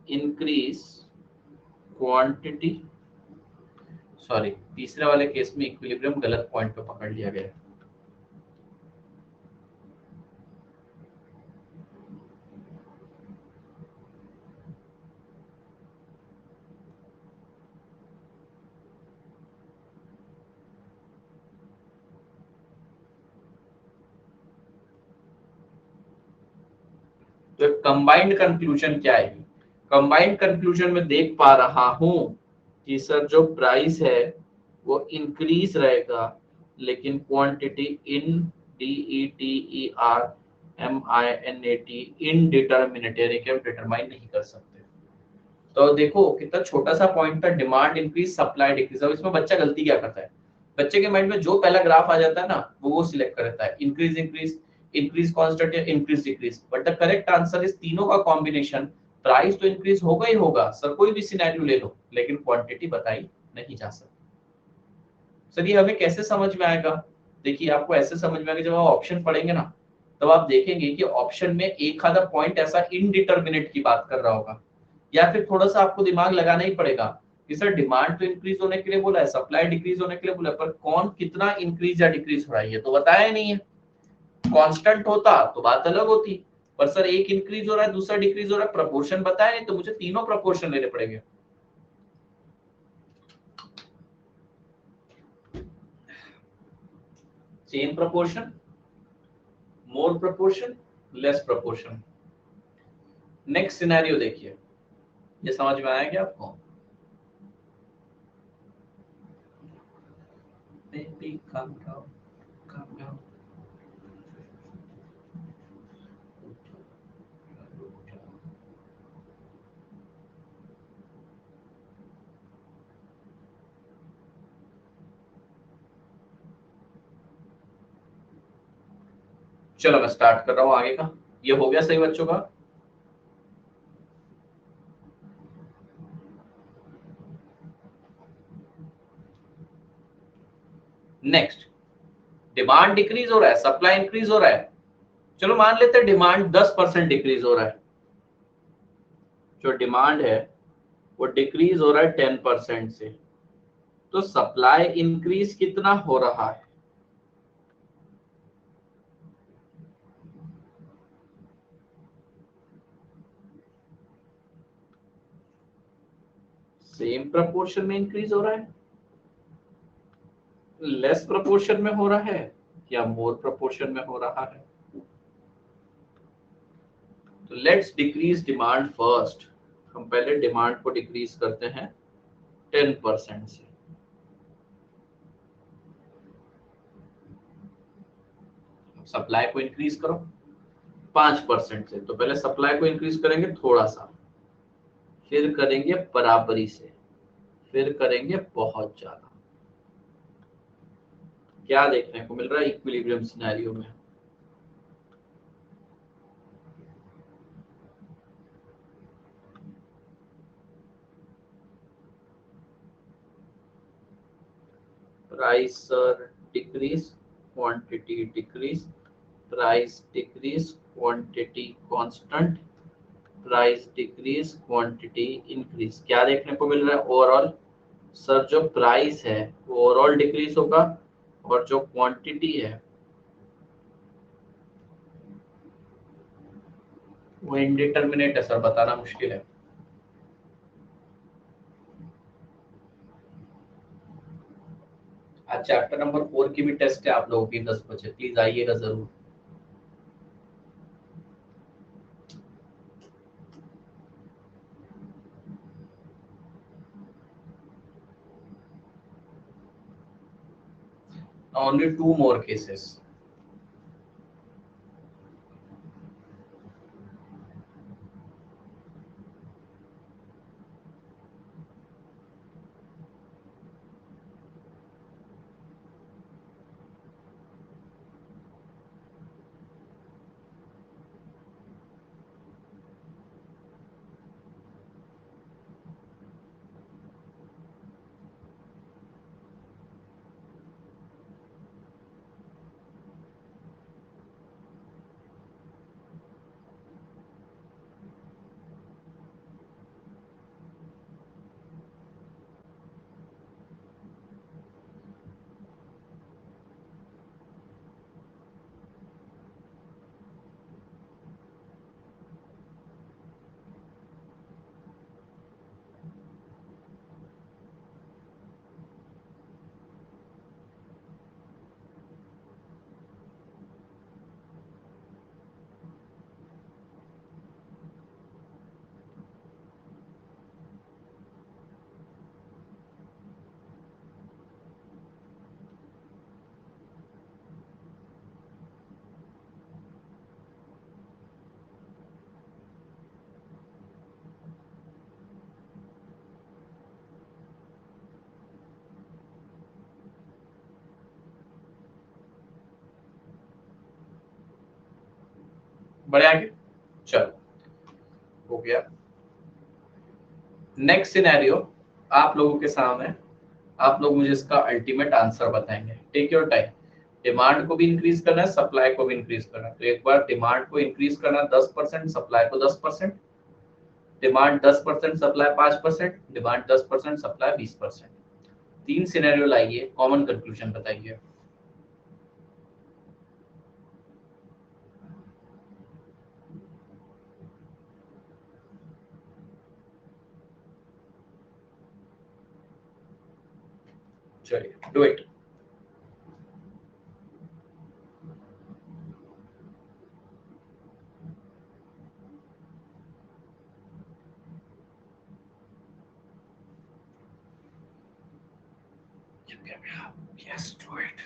increase, quantity, sorry तीसरे वाले केस में इक्विलिब्रियम गलत पॉइंट पे पकड़ लिया गया। तो कंबाइंड कंक्लूजन क्या है? कंबाइंड कंक्लूजन में देख पा रहा हूं कि सर जो प्राइस है वो इंक्रीज रहेगा, लेकिन क्वांटिटी इन DETERMINAT इनडिटरमिनेट, यानी कि हम डिटरमाइन नहीं कर सकते। तो देखो कितना छोटा सा पॉइंट था, डिमांड इंक्रीज, सप्लाई डिक्रीज। अब इसमें बच्चा गलती क्या करता है? बच्चे के माइंड में जो पहला ग्राफ आ जाता है ना वो सिलेक्ट कर लेता है, इंक्रीज इंक्रीज, इंक्रीज कांस्टेंट या increase decrease. But the correct answer इस तीनों का कॉम्बिनेशन। प्राइस तो इंक्रीज होगा ही होगा सर, कोई भी सिनेरियो ले लो, लेकिन क्वांटिटी बताई नहीं जा सकती। सर ये हमें कैसे समझ में आएगा? देखिए आपको ऐसे समझ में आएगा जब आप ऑप्शन पढ़ेंगे ना, तब आप देखेंगे कि ऑप्शन में एक आधा पॉइंट ऐसा इनडिटरमिनेट की बात कर रहा होगा, या फिर थोड़ा सा आपको दिमाग लगाना ही पड़ेगा। कि सर डिमांड तो इंक्रीज होने के लिए बोला है, सप्लाई डिक्रीज होने के लिए बोला है, पर कौन कितना इंक्रीज या डिक्रीज हो रहा है ये तो बताया नहीं है। कांस्टेंट होता तो बात अलग होती, पर सर एक इंक्रीज हो रहा है दूसरा डिक्रीज हो रहा है, प्रपोर्शन बताया नहीं, तो मुझे तीनों प्रपोर्शन लेने पड़ेंगे। Same proportion, more proportion, less proportion. Next scenario देखिए, ये समझ में आया क्या आपको? Baby, calm down, calm down. चलो मैं स्टार्ट कर रहा हूँ आगे का। ये हो गया सही बच्चों का? नेक्स्ट, डिमांड डिक्रीज हो रहा है, सप्लाई इंक्रीज हो रहा है। चलो मान लेते हैं डिमांड 10% डिक्रीज हो रहा है, जो डिमांड है वो डिक्रीज हो रहा है 10% से, तो सप्लाई इंक्रीज कितना हो रहा है? सेम प्रपोर्शन में इंक्रीज हो रहा है, लेस प्रपोर्शन में हो रहा है, या मोर प्रपोर्शन में हो रहा है? तो लेट्स डिक्रीज डिमांड फर्स्ट। हम पहले डिमांड को डिक्रीज करते हैं 10% से। सप्लाई को इंक्रीज करो 5% से, तो पहले सप्लाई को इंक्रीज करेंगे थोड़ा सा, फिर करेंगे बराबरी से, फिर करेंगे बहुत ज्यादा। क्या देखने को मिल रहा है इक्विलिब्रियम सिनेरियो में? Price decrease, quantity decrease, price decrease, quantity constant, price decrease, quantity increase। क्या देखने को मिल रहा है ओवरऑल? सर जो प्राइस है वो ओवरऑल डिक्रीज होगा, और जो क्वांटिटी है वो इनडिटर्मिनेट है सर, बताना मुश्किल है। आज चैप्टर नंबर 4 की भी टेस्ट है आप लोगों की 10 बजे, प्लीज आइएगा जरूर। Only 2 more cases. बढ़े आगे, चलो हो गया। नेक्स्ट सिनेरियो आप लोगों के सामने, आप लोग मुझे इसका अल्टीमेट आंसर बताएंगे। Take your time. डिमांड को भी इंक्रीज करना है, सप्लाई को भी इंक्रीज करना है। तो एक बार डिमांड को इंक्रीज करना 10%, सप्लाई को 10%, डिमांड 10%, सप्लाई 5%, डिमांड 10%, सप्लाई 20%। तीन सिनेरियो लाइए, कॉमन कंक्लूजन बताइए। चलिए do it. Yes, do it.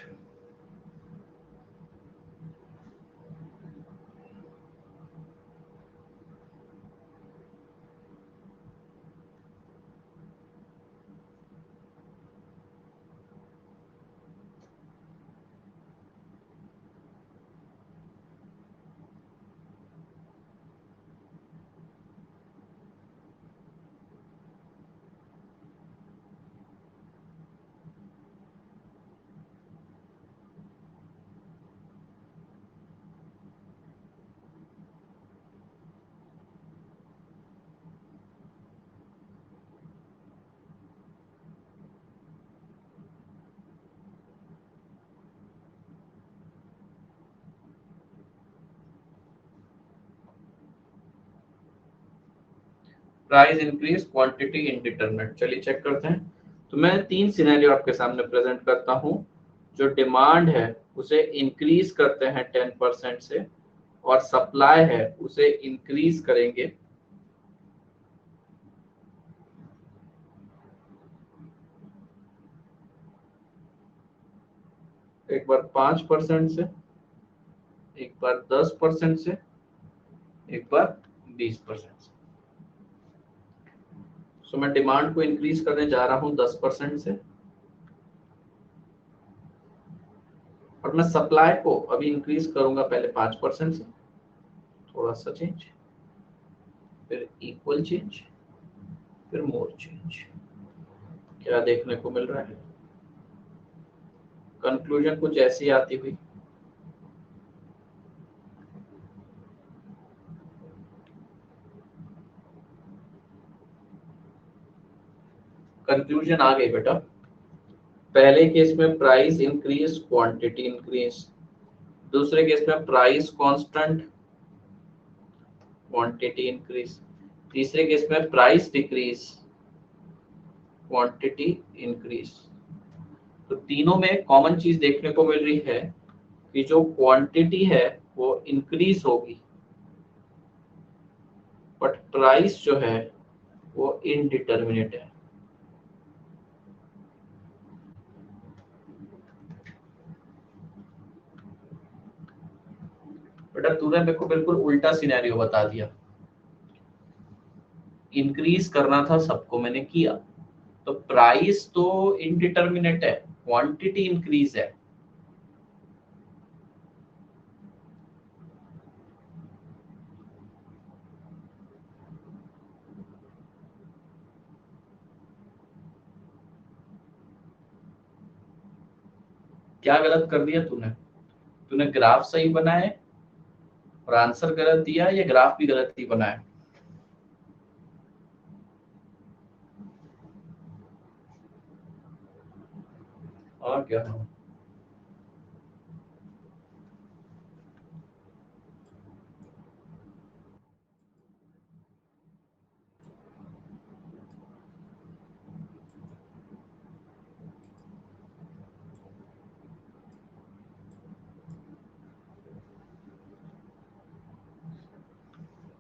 Price increase, quantity indeterminate. चलिए चेक करते हैं। तो मैं तीन सिनेरियो आपके सामने प्रेजेंट करता हूं। जो डिमांड है उसे इंक्रीज करते हैं 10% से, और सप्लाई है उसे इंक्रीज करेंगे एक बार 5% से, एक बार 10% से, एक बार 20% से। सो मैं डिमांड को इंक्रीज करने जा रहा हूं 10% से, और मैं सप्लाई को अभी इंक्रीज करूंगा पहले 5% से, थोड़ा सा चेंज, फिर इक्वल चेंज, फिर मोर चेंज। क्या देखने को मिल रहा है? कंक्लूजन कुछ ऐसी आती हुई। कंक्लूजन आ गई बेटा। पहले केस में प्राइस इंक्रीज, क्वांटिटी इंक्रीज। दूसरे केस में प्राइस कांस्टेंट, क्वांटिटी इंक्रीज। तीसरे केस में प्राइस डिक्रीज, क्वांटिटी इंक्रीज। तो तीनों में कॉमन चीज देखने को मिल रही है कि जो क्वांटिटी है वो इंक्रीज होगी, बट प्राइस जो है वो इनडिटर्मिनेट है। बेटा तूने मेरे को बिल्कुल उल्टा सिनेरियो बता दिया। इंक्रीज करना था सबको, मैंने किया। तो प्राइस तो इनडिटर्मिनेट है, क्वांटिटी इंक्रीज है। क्या गलत कर दिया तूने? तूने ग्राफ सही बनाए और आंसर गलत दिया, या ग्राफ भी गलत ही बनाया? और क्या?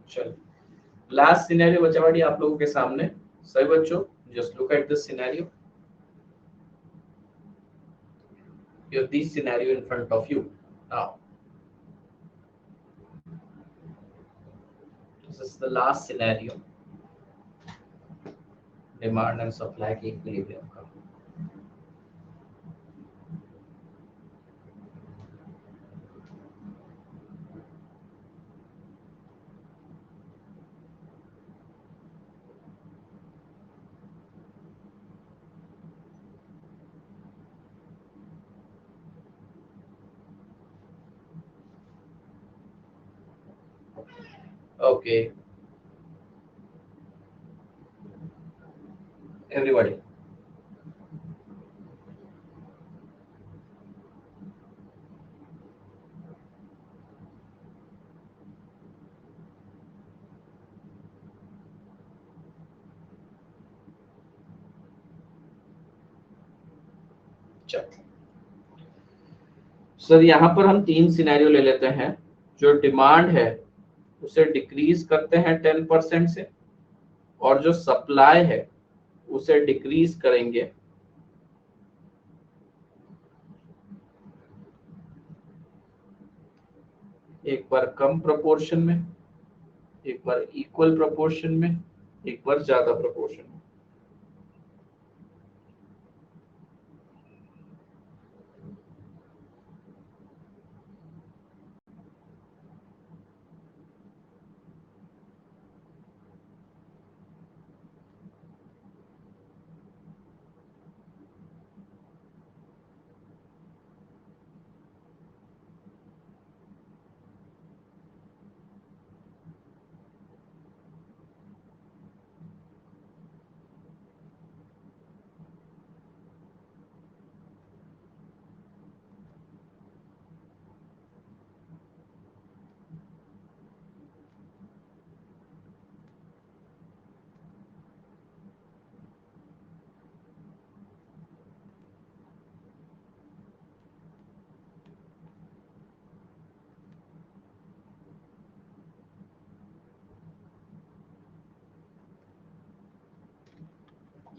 चल, लास्ट सिनेरियो बचा बाड़ी आप लोगों के सामने। सही बच्चों, just look at this scenario. You have this scenario in front of you now. This is the last scenario, demand and supply के इक्विलिब्रियम का। Okay, everybody? सर यहाँ पर हम 3 सिनेरियो ले लेते हैं। जो डिमांड है उसे डिक्रीज करते हैं 10% से, और जो सप्लाई है उसे डिक्रीज करेंगे एक बार कम प्रोपोर्शन में, एक बार इक्वल प्रोपोर्शन में, एक बार ज्यादा प्रोपोर्शन में।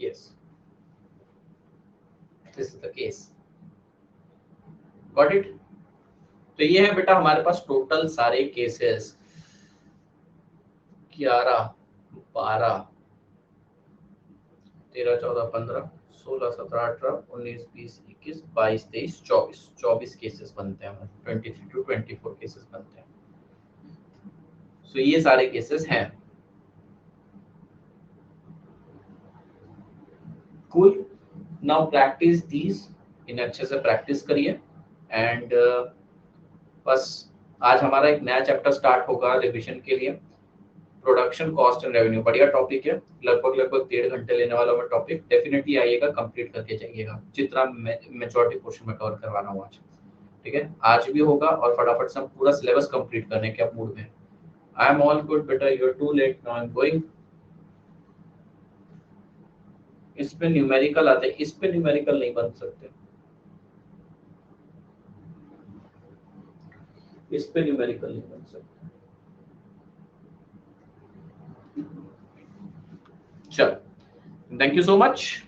Yes, this is the case. Got it? तो ये है बेटा हमारे पास टोटल सारे केसेस 11, 12, 13, 14, 15, 16, 17, 18, 19, 20, 21, 22, 23, 24 24 केसेस बनते हैं। 23 to 24 केसेस बनते हैं। सो ये सारे केसेस हैं। कूल। नाउ प्रैक्टिस दीज, इन अच्छे से प्रैक्टिस करिए। एंड बस आज हमारा एक नया चैप्टर स्टार्ट होगा रिवीजन के लिए, प्रोडक्शन कॉस्ट एंड रेवेन्यू। बढ़िया टॉपिक है, लगभग 1.5 घंटे लेने वाला मैं टॉपिक। डेफिनेटली आइएगा, कंप्लीट करके जाइएगा जितना मेजॉरिटी पोर्शन में कवर करवाना हुआ आज। ठीक है, आज भी होगा और फटाफट से हम पूरा सिलेबस कंप्लीट करने के मूड में। आई एम ऑल गुड बेटा, you are too late, now I am going. इस पे न्यूमेरिकल आते हैं, इस पे न्यूमेरिकल नहीं बन सकते, इस पे न्यूमेरिकल नहीं बन सकते। चलो, थैंक यू सो मच।